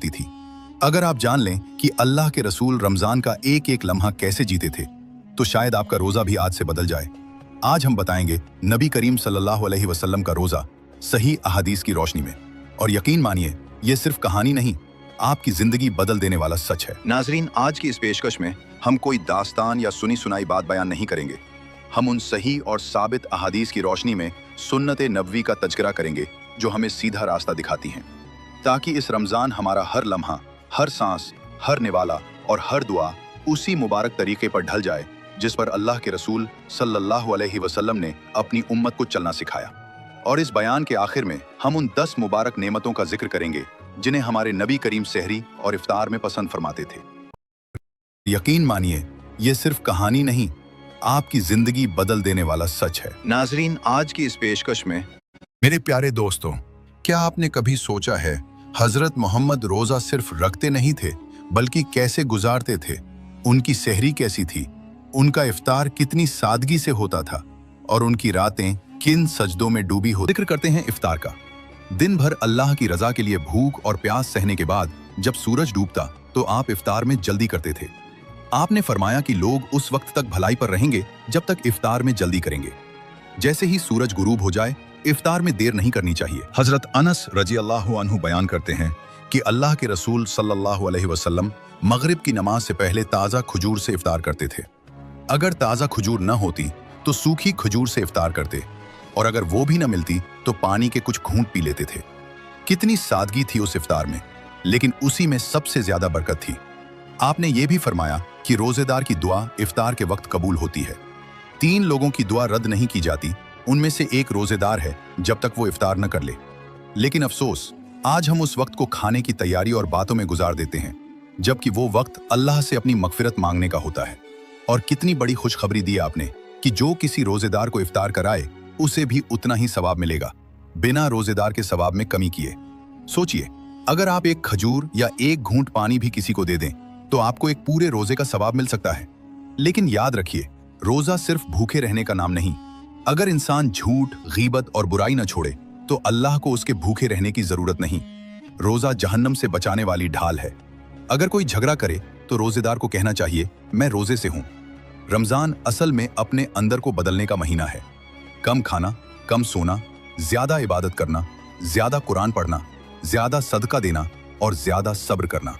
करती थी। अगर आप जान लें कि अल्लाह के रसूल रमजान का एक एक लम्हा कैसे जीते थे, तो शायद आपका रोजा भी आज से बदल जाए। आज हम बताएंगे नबी करीम सल्लल्लाहु अलैहि वसल्लम का रोजा सही अहादीस की रोशनी में। और यकीन मानिए, ये सिर्फ कहानी नहीं, आपकी जिंदगी बदल देने वाला सच है। नाजरीन, आज की इस पेशकश में हम कोई दास्तान या सुनी सुनाई बात बयान नहीं करेंगे। हम उन सही और साबित अहादीस की रोशनी में सुन्नत नबवी का तज़किरा करेंगे जो हमें सीधा रास्ता दिखाती हैं, ताकि इस रमज़ान हमारा हर लम्हा, हर सांस, हर निवाला और हर दुआ उसी मुबारक तरीके पर ढल जाए जिस पर अल्लाह के रसूल सल्लल्लाहु अलैहि वसल्लम ने अपनी उम्मत को चलना सिखाया। और इस बयान के आखिर में हम उन 10 मुबारक नेमतों का जिक्र करेंगे जिन्हें हमारे नबी करीम सहरी और इफ्तार में पसंद फरमाते थे। यकीन मानिए, ये सिर्फ कहानी नहीं, आपकी जिंदगी बदल देने वाला सच है। नाजरीन, आज की इस पेशकश में मेरे प्यारे दोस्तों, क्या आपने कभी सोचा है हजरत मोहम्मद रोजा सिर्फ रखते नहीं थे बल्कि कैसे गुजारते थे? उनकी सहरी कैसी थी, उनका इफ्तार कितनी सादगी से होता था और उनकी रातें किन सजदों में डूबी हो। जिक्र करते हैं इफ्तार का। दिन भर अल्लाह की रजा के लिए भूख और प्यास सहने के बाद जब सूरज डूबता तो आप इफ्तार में जल्दी करते थे। आपने फरमाया कि लोग उस वक्त तक भलाई पर रहेंगे जब तक इफ्तार में जल्दी करेंगे। जैसे ही सूरज गुरूब हो जाए, इफ्तार में देर नहीं करनी चाहिए। हजरत अनस रजी अल्लाहु अन्हु बयान करते हैं कि अल्लाह के रसूल सल्लल्लाहु अलैहि वसल्लम मगरिब की नमाज से पहले ताज़ा खजूर से इफ्तार करते थे। अगर ताज़ा खजूर न होती तो सूखी खजूर से इफ्तार करते, और अगर वो भी न मिलती तो पानी के कुछ घूंट पी लेते थे। कितनी सादगी थी उस इफ्तार में, लेकिन उसी में सबसे ज्यादा बरकत थी। आपने ये भी फरमाया कि रोजेदार की दुआ इफ्तार के वक्त कबूल होती है। 3 लोगों की दुआ रद्द नहीं की जाती, उनमें से एक रोजेदार है जब तक वो इफ्तार न कर ले। लेकिन अफसोस, आज हम उस वक्त को खाने की तैयारी और बातों में गुजार देते हैं, जबकि वो वक्त अल्लाह से अपनी मगफिरत मांगने का होता है। और कितनी बड़ी खुशखबरी दी आपने कि जो किसी रोजेदार को इफ्तार कराए उसे भी उतना ही सवाब मिलेगा, बिना रोजेदार के सवाब में कमी किए। सोचिए, अगर आप एक खजूर या एक घूंट पानी भी किसी को दे दें तो आपको एक पूरे रोजे का सवाब मिल सकता है। लेकिन याद रखिए, रोजा सिर्फ भूखे रहने का नाम नहीं। अगर इंसान झूठ, गीबत और बुराई न छोड़े तो अल्लाह को उसके भूखे रहने की जरूरत नहीं। रोजा जहन्नम से बचाने वाली ढाल है। अगर कोई झगड़ा करे तो रोजेदार को कहना चाहिए, मैं रोजे से हूं। रमजान असल में अपने अंदर को बदलने का महीना है। कम खाना, कम सोना, ज्यादा इबादत करना, ज्यादा कुरान पढ़ना, ज्यादा सदका देना और ज्यादा सब्र करना,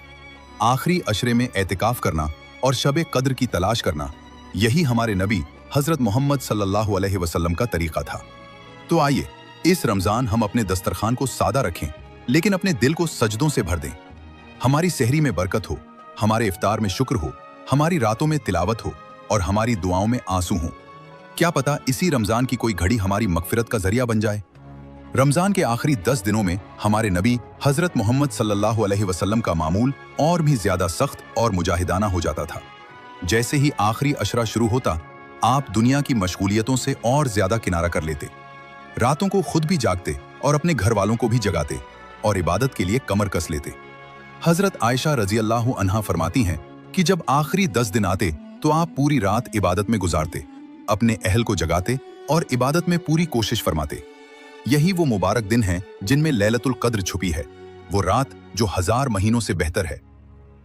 आखिरी अशरे में एतिकाफ करना और शबे कद्र की तलाश करना, यही हमारे नबी हजरत मोहम्मद सल्लल्लाहु अलैहि वसल्लम का तरीका था। तो आइए, इस रमजान हम अपने दस्तरखान को सादा रखें, लेकिन अपने दिल को सजदों से भर दें। हमारी सहरी में बरकत हो, हमारे इफ्तार में शुक्र हो, हमारी रातों में तिलावत हो और हमारी दुआओं में आंसू हो। क्या पता इसी रमजान की कोई घड़ी हमारी मगफिरत का जरिया बन जाए। रमजान के आखिरी 10 दिनों में हमारे नबी हजरत मोहम्मद सल्लल्लाहु अलैहि वसल्लम का मामूल और भी ज्यादा सख्त और मुजाहिदाना हो जाता था। जैसे ही आखिरी अशरा शुरू होता, आप दुनिया की मशगूलियतों से और ज्यादा किनारा कर लेते। रातों को खुद भी जागते और अपने घर वालों को भी जगाते और इबादत के लिए कमर कस लेते। हजरत आयशा रजी अल्लाहु अन्हा फरमाती हैं कि जब आखिरी 10 दिन आते तो आप पूरी रात इबादत में गुजारते, अपने अहल को जगाते और इबादत में पूरी कोशिश फरमाते। यही वो मुबारक दिन हैं जिनमें लैलतुल कद्र छुपी है, वो रात जो 1000 महीनों से बेहतर है।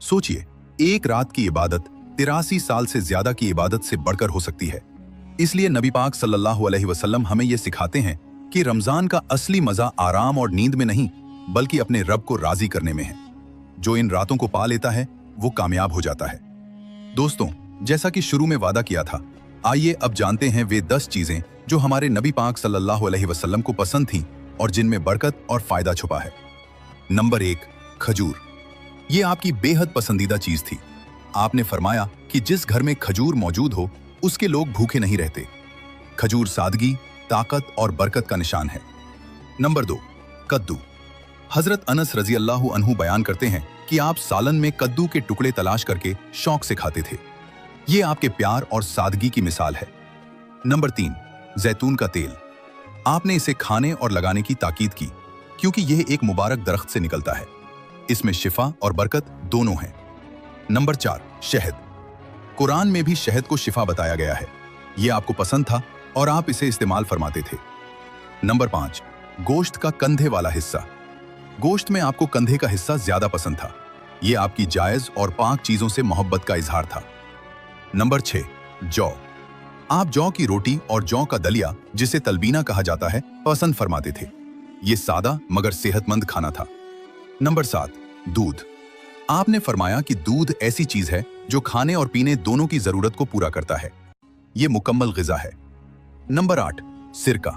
सोचिए, एक रात की इबादत 83 साल से ज्यादा की इबादत से बढ़कर हो सकती है। इसलिए नबी पाक सल्लल्लाहु अलैहि वसल्लम हमें ये सिखाते हैं कि रमजान का असली मजा आराम और नींद में नहीं, बल्कि अपने रब को राजी करने में है। जो इन रातों को पा लेता है वो कामयाब हो जाता है। दोस्तों, जैसा कि शुरू में वादा किया था, आइए अब जानते हैं वे 10 चीजें जो हमारे नबी पाक सल्लल्लाहु अलैहि वसल्लम को पसंद थीं और जिनमें बरकत और फायदा छुपा है। नंबर 1, खजूर। ये आपकी बेहद पसंदीदा चीज थी। आपने फरमाया कि जिस घर में खजूर मौजूद हो उसके लोग भूखे नहीं रहते। खजूर सादगी, ताकत और बरकत का निशान है। नंबर 2, कद्दू। हजरत अनस रजी अल्लाहु अन्हु बयान करते हैं कि आप सालन में कद्दू के टुकड़े तलाश करके शौक से खाते थे। ये आपके प्यार और सादगी की मिसाल है। नंबर 3, जैतून का तेल। आपने इसे खाने और लगाने की ताकीद की क्योंकि यह एक मुबारक दरख्त से निकलता है। इसमें शिफा और बरकत दोनों हैं। नंबर 4, शहद। कुरान में भी शहद को शिफा बताया गया है। यह आपको पसंद था और आप इसे इस्तेमाल फरमाते थे। नंबर 5, गोश्त का कंधे वाला हिस्सा। गोश्त में आपको कंधे का हिस्सा ज्यादा पसंद था। ये आपकी जायज और पाक चीजों से मोहब्बत का इजहार था। नंबर 6, जौ। आप जौ की रोटी और जौ का दलिया, जिसे तलबीना कहा जाता है, पसंद फरमाते थे। ये सादा मगर सेहतमंद खाना था। नंबर 7, दूध। आपने फरमाया कि दूध ऐसी चीज है जो खाने और पीने दोनों की जरूरत को पूरा करता है। ये मुकम्मल गिज़ा है। नंबर 8, सिरका।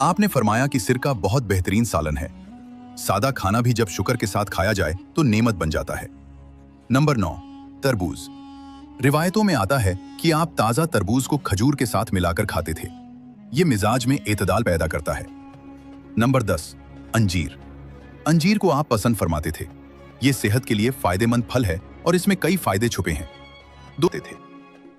आपने फरमाया कि सिरका बहुत बेहतरीन सालन है। सादा खाना भी जब शुक्र के साथ खाया जाए तो नेमत बन जाता है। नंबर 9, तरबूज। रिवायतों में आता है कि आप ताजा तरबूज को खजूर के साथ मिलाकर खाते थे। ये मिजाज में एतदाल पैदा करता है। नंबर 10, अंजीर। अंजीर को आप पसंद फरमाते थे। ये सेहत के लिए फायदेमंद फल है और इसमें कई फायदे छुपे हैं। दोते थे।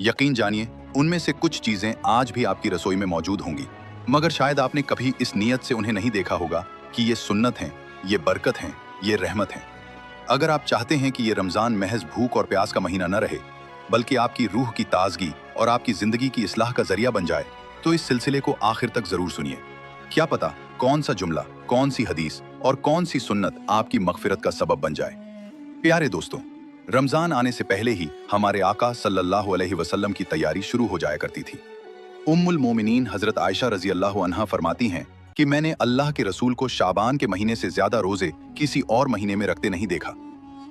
यकीन जानिए, उनमें से कुछ चीजें आज भी आपकी रसोई में मौजूद होंगी, मगर शायद आपने कभी इस नीयत से उन्हें नहीं देखा होगा कि ये सुन्नत हैं, ये बरकत हैं, ये रहमत हैं। अगर आप चाहते हैं कि ये रमजान महज भूख और प्यास का महीना न रहे, बल्कि आपकी रूह की ताजगी और आपकी जिंदगी की इस्लाह का जरिया बन जाए, तो इस सिलसिले को आखिर तक जरूर सुनिए। क्या पता कौन सा जुमला, कौन सी हदीस और कौन सी सुन्नत आपकी मगफिरत का सबब बन जाए। प्यारे दोस्तों, रमजान आने से पहले ही हमारे आका सल्लल्लाहु अलैहि वसल्लम की तैयारी शुरू हो जाया करती थी। उम्मुल मोमिनीन हजरत आयशा रजी अल्लाह अन्हा फरमाती हैं कि मैंने अल्लाह के रसूल को शाबान के महीने से ज्यादा रोजे किसी और महीने में रखते नहीं देखा।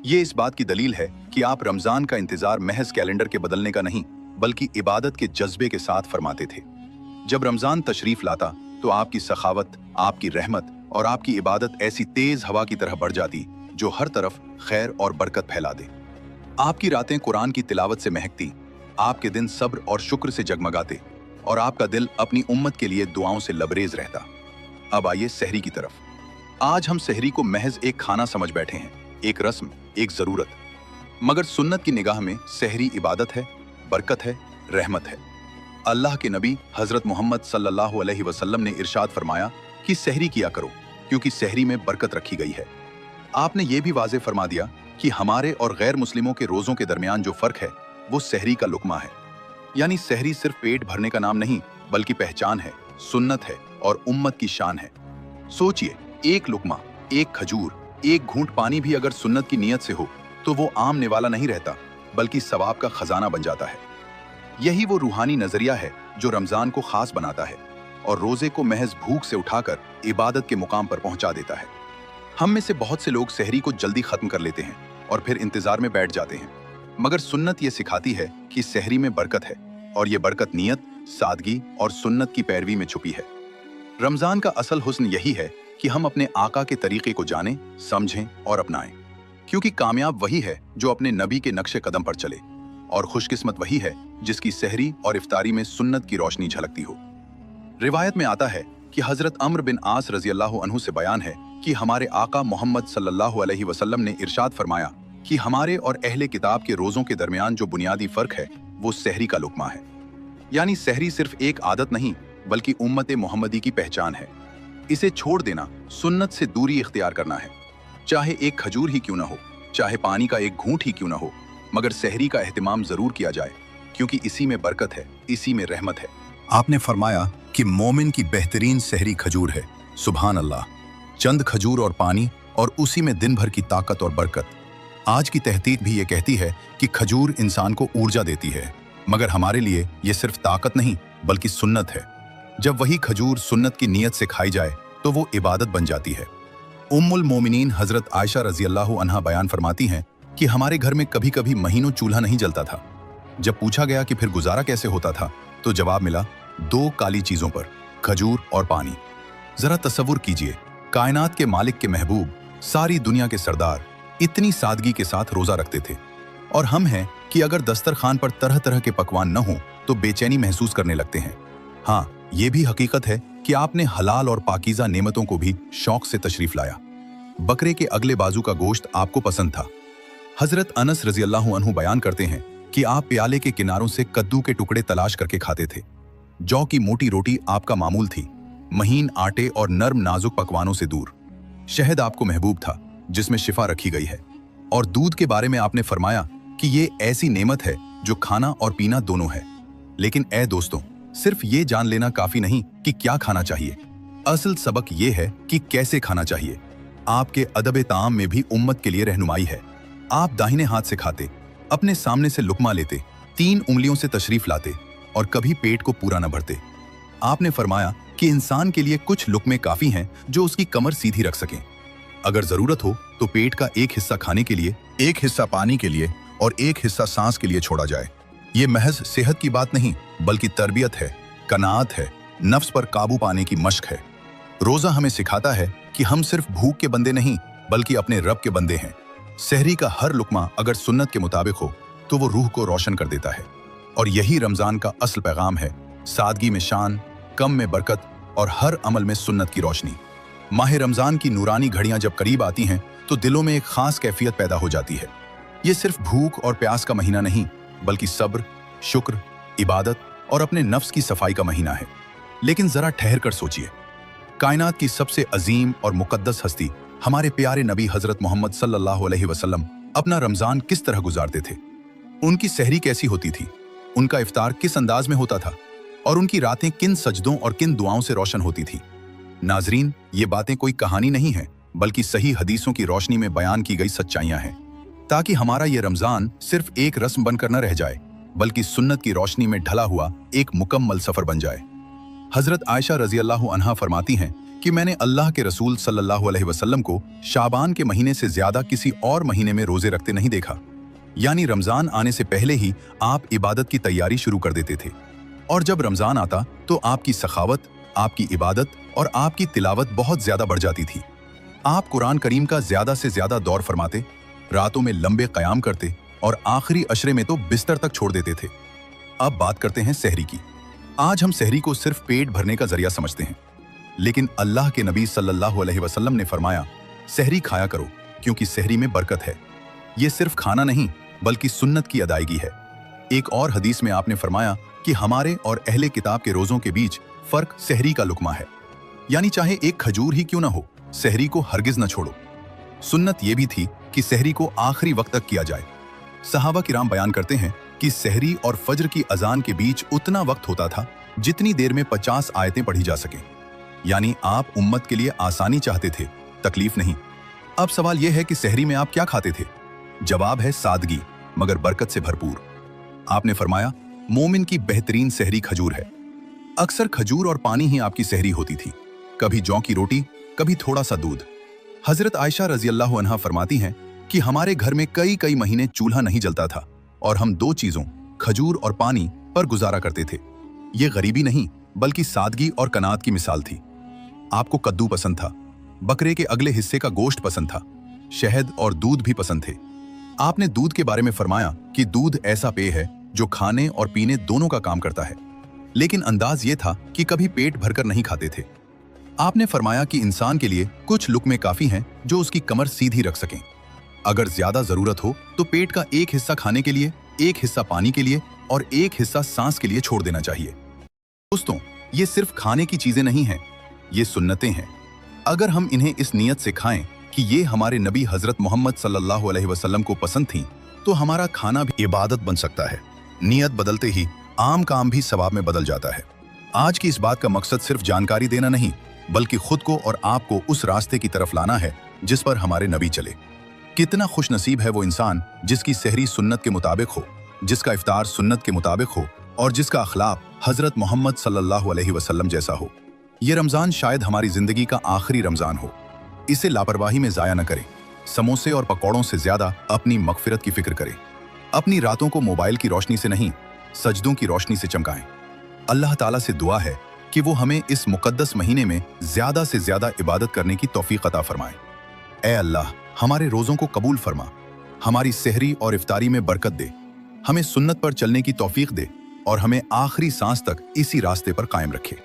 ये इस बात की दलील है कि आप रमजान का इंतजार महज कैलेंडर के बदलने का नहीं, बल्कि इबादत के जज्बे के साथ फरमाते थे। जब रमजान तशरीफ लाता तो आपकी सखावत, आपकी रहमत और आपकी इबादत ऐसी तेज हवा की तरह बढ़ जाती जो हर तरफ खैर और बरकत फैला दे। आपकी रातें कुरान की तिलावत से महकती, आपके दिन सब्र और शुक्र से जगमगाते और आपका दिल अपनी उम्मत के लिए दुआओं से लबरेज रहता। अब आइए सहरी की तरफ। आज हम सहरी को महज एक खाना समझ बैठे हैं, एक रस्म, एक जरूरत। मगर सुन्नत की निगाह में सहरी इबादत है, बरकत है, रहमत है। अल्लाह के नबी हजरत मोहम्मद सल्लल्लाहु अलैहि वसल्लम ने इरशाद फरमाया कि सहरी किया करो, क्योंकि सहरी में बरकत रखी गई है। आपने ये भी वाज़े फरमा दिया कि हमारे और गैर मुस्लिमों के रोज़ों के दरमियान जो फ़र्क है वो सहरी का लुकमा है। यानी सहरी सिर्फ पेट भरने का नाम नहीं, बल्कि पहचान है, सुन्नत है और उम्मत की शान है। सोचिए, एक लुकमा, एक खजूर, एक घूंट पानी भी अगर सुन्नत की नीयत से हो तो वो आम निवाला नहीं रहता, बल्कि सवाब का खजाना बन जाता है। यही वो रूहानी नजरिया है जो रमजान को खास बनाता है और रोजे को महज भूख से उठाकर इबादत के मुकाम पर पहुंचा देता है। हम में से बहुत से लोग सहरी को जल्दी खत्म कर लेते हैं और फिर इंतजार में बैठ जाते हैं, मगर सुन्नत ये सिखाती है कि सहरी में बरकत है और ये बरकत नियत, सादगी और सुन्नत की पैरवी में छुपी है। रमजान का असल हुस्न यही है कि हम अपने आका के तरीके को जानें, समझें और अपनाएं, क्योंकि कामयाब वही है जो अपने नबी के नक्शे कदम पर चले और खुशकिस्मत वही है जिसकी सहरी और इफ्तारी में सुन्नत की रोशनी झलकती हो। रिवायत में आता है कि हजरत अम्र बिन आस रजी अल्लाह अन्हु से बयान है कि हमारे आका मोहम्मद सल्लल्लाहु अलैहि वसल्लम ने इरशाद फरमाया कि हमारे और अहले किताब के रोजों के दरमियान जो बुनियादी फर्क है वो सहरी का लुकमा है। यानी सहरी सिर्फ एक आदत नहीं, बल्कि उम्मत मोहम्मदी की पहचान है। इसे छोड़ देना सुन्नत से दूरी इख्तियार करना है। चाहे एक खजूर ही क्यों ना हो, चाहे पानी का एक घूंट ही क्यों ना हो, मगर सहरी का एहतिमाम जरूर किया जाए, क्योंकि इसी में बरकत है, इसी में रहमत है। आपने फरमाया कि मोमिन की बेहतरीन सहरी खजूर है। सुभान अल्लाह। चंद खजूर और पानी और उसी में दिन भर की ताकत और बरकत। आज की तहकीक भी ये कहती है कि खजूर इंसान को ऊर्जा देती है, मगर हमारे लिए ये सिर्फ ताकत नहीं बल्कि सुन्नत है। जब वही खजूर सुन्नत की नीयत से खाई जाए तो वो इबादत बन जाती है। उम्मुल मोमिनीन हजरत आयशा रजी अल्लाह अन्हा बयान फरमाती हैं कि हमारे घर में कभी कभी महीनों चूल्हा नहीं जलता था। जब पूछा गया कि फिर गुजारा कैसे होता था, तो जवाब मिला, 2 काली चीजों पर, खजूर और पानी। जरा तसव्वुर कीजिए, कायनात के मालिक के महबूब, सारी दुनिया के सरदार इतनी सादगी के साथ रोजा रखते थे, और हम हैं कि अगर दस्तरखान पर तरह तरह के पकवान न हो तो बेचैनी महसूस करने लगते हैं। हाँ, ये भी हकीकत है कि आपने हलाल और पाकीज़ा नेमतों को भी शौक से तशरीफ लाया। बकरे के अगले बाजू का गोश्त आपको पसंद था। हजरत अनस रजी अल्लाह अन्हु बयान करते हैं कि आप प्याले के किनारों से कद्दू के टुकड़े तलाश करके खाते थे। जौ की मोटी रोटी आपका मामूल थी, महीन आटे और नर्म नाजुक पकवानों से दूर। शहद आपको महबूब था, जिसमें शिफा रखी गई है। और दूध के बारे में आपने फरमाया कि ये ऐसी नेमत है जो खाना और पीना दोनों है। लेकिन ऐ दोस्तों, सिर्फ ये जान लेना काफी नहीं कि क्या खाना चाहिए। असल सबक ये है कि कैसे खाना चाहिए। आपके अदब ताम में भी उम्मत के लिए रहनुमाई है। आप दाहिने हाथ से खाते, अपने सामने से लुकमा लेते, 3 उंगलियों से तशरीफ लाते और कभी पेट को पूरा न भरते। आपने फरमाया कि इंसान के लिए कुछ लुकमे काफी हैं जो उसकी कमर सीधी रख सकें। अगर जरूरत हो तो पेट का एक हिस्सा खाने के लिए, एक हिस्सा पानी के लिए और एक हिस्सा सांस के लिए छोड़ा जाए। ये महज सेहत की बात नहीं बल्कि तरबियत है, कनाअत है, नफ्स पर काबू पाने की मश्क है। रोजा हमें सिखाता है कि हम सिर्फ भूख के बंदे नहीं बल्कि अपने रब के बंदे हैं। सहरी का हर लुकमा अगर सुन्नत के मुताबिक हो तो वो रूह को रोशन कर देता है। और यही रमजान का असल पैगाम है, सादगी में शान, कम में बरकत और हर अमल में सुन्नत की रोशनी। माह रमजान की नूरानी घड़ियां जब करीब आती हैं तो दिलों में एक खास कैफियत पैदा हो जाती है। ये सिर्फ भूख और प्यास का महीना नहीं बल्कि सब्र, शुक्र, इबादत और अपने नफ्स की सफाई का महीना है। लेकिन जरा ठहर कर सोचिए, कायनात की सबसे अजीम और मुकद्दस हस्ती हमारे प्यारे नबी हजरत मोहम्मद सल्लल्लाहु अलैहि वसल्लम अपना रमजान किस तरह गुजारते थे? उनकी सहरी कैसी होती थी? उनका इफ्तार किस अंदाज में होता था? और उनकी रातें किन सजदों और किन दुआओं से रोशन होती थी? नाजरीन, ये बातें कोई कहानी नहीं है बल्कि सही हदीसों की रोशनी में बयान की गई सच्चाइयां हैं, ताकि हमारा ये रमजान सिर्फ एक रस्म बनकर न रह जाए बल्कि सुन्नत की रोशनी में ढला हुआ एक मुकम्मल सफर बन जाए। हजरत आयशा रजी अल्लाह अन्हा फरमाती हैं कि मैंने अल्लाह के रसूल सल्लल्लाहु अलैहि वसल्लम को शाबान के महीने से ज्यादा किसी और महीने में रोजे रखते नहीं देखा। यानी रमजान आने से पहले ही आप इबादत की तैयारी शुरू कर देते थे, और जब रमजान आता तो आपकी सखावत, आपकी इबादत और आपकी तिलावत बहुत ज्यादा बढ़ जाती थी। आप कुरान करीम का ज्यादा से ज्यादा दौर फरमाते, रातों में लंबे कयाम करते और आखिरी अशरे में तो बिस्तर तक छोड़ देते थे। अब बात करते हैं सहरी की। आज हम सहरी को सिर्फ पेट भरने का जरिया समझते हैं, लेकिन अल्लाह के नबी सल्लल्लाहु अलैहि वसल्लम ने फरमाया, सहरी खाया करो क्योंकि सहरी में बरकत है। ये सिर्फ खाना नहीं बल्कि सुन्नत की अदायगी है। एक और हदीस में आपने फरमाया कि हमारे और अहले किताब के रोजों के बीच फर्क सहरी का लुकमा है, यानी चाहे एक खजूर ही क्यों ना हो, सहरी को हरगिज न छोड़ो। सुन्नत ये भी थी कि सहरी को आखिरी वक्त तक किया जाए। सहाबा किराम बयान करते हैं कि सहरी और फज्र की अजान के बीच उतना वक्त होता था जितनी देर में 50 आयतें पढ़ी जा सकें। यानी आप उम्मत के लिए आसानी चाहते थे, तकलीफ नहीं। अब सवाल यह है कि सहरी में आप क्या खाते थे? जवाब है सादगी मगर बरकत से भरपूर। आपने फरमाया, मोमिन की बेहतरीन सहरी खजूर है। अक्सर खजूर और पानी ही आपकी सहरी होती थी, कभी जौ की रोटी, कभी थोड़ा सा दूध। हजरत आयशा रजी अल्लाह अन्हा फरमाती हैं कि हमारे घर में कई महीने चूल्हा नहीं जलता था और हम 2 चीजों, खजूर और पानी, पर गुजारा करते थे। ये गरीबी नहीं बल्कि सादगी और कनात की मिसाल थी। आपको कद्दू पसंद था, बकरे के अगले हिस्से का गोश्त पसंद था, शहद और दूध भी पसंद थे। आपने दूध के बारे में फरमाया कि दूध ऐसा पेय है जो खाने और पीने दोनों का काम करता है, लेकिन अंदाज ये था कि कभी पेट भरकर नहीं खाते थे। आपने फरमाया कि इंसान के लिए कुछ लुकमे काफी हैं जो उसकी कमर सीधी रख सकें। अगर ज्यादा जरूरत हो तो पेट का एक हिस्सा खाने के लिए, एक हिस्सा पानी के लिए और एक हिस्सा सांस के लिए छोड़ देना चाहिए। दोस्तों, ये सिर्फ खाने की चीजें नहीं हैं, ये सुन्नतें हैं। अगर हम इन्हें इस नीयत से खाएं कि ये हमारे नबी हजरत मोहम्मद सल्लल्लाहु अलैहि वसल्लम को पसंद थीं, तो हमारा खाना भी इबादत बन सकता है। नियत बदलते ही आम काम भी सवाब में बदल जाता है। आज की इस बात का मकसद सिर्फ जानकारी देना नहीं बल्कि खुद को और आपको उस रास्ते की तरफ लाना है जिस पर हमारे नबी चले। कितना खुश नसीब है वो इंसान जिसकी सहरी सुन्नत के मुताबिक हो, जिसका इफ्तार सुन्नत के मुताबिक हो और जिसका अखलाक हजरत मोहम्मद सल्लल्लाहु अलैहि वसल्लम जैसा हो। ये रमजान शायद हमारी जिंदगी का आखिरी रमजान हो। इसे लापरवाही में जाया न करें। समोसे और पकौड़ों से ज्यादा अपनी मगफिरत की फिक्र करें। अपनी रातों को मोबाइल की रोशनी से नहीं, सजदों की रोशनी से चमकाएं। अल्लाह ताला से दुआ है कि वो हमें इस मुकद्दस महीने में ज्यादा से ज्यादा इबादत करने की तौफीक अता फरमाए। ऐ अल्लाह, हमारे रोज़ों को कबूल फरमा, हमारी सहरी और इफ्तारी में बरकत दे, हमें सुन्नत पर चलने की तौफीक दे और हमें आखिरी सांस तक इसी रास्ते पर कायम रखे।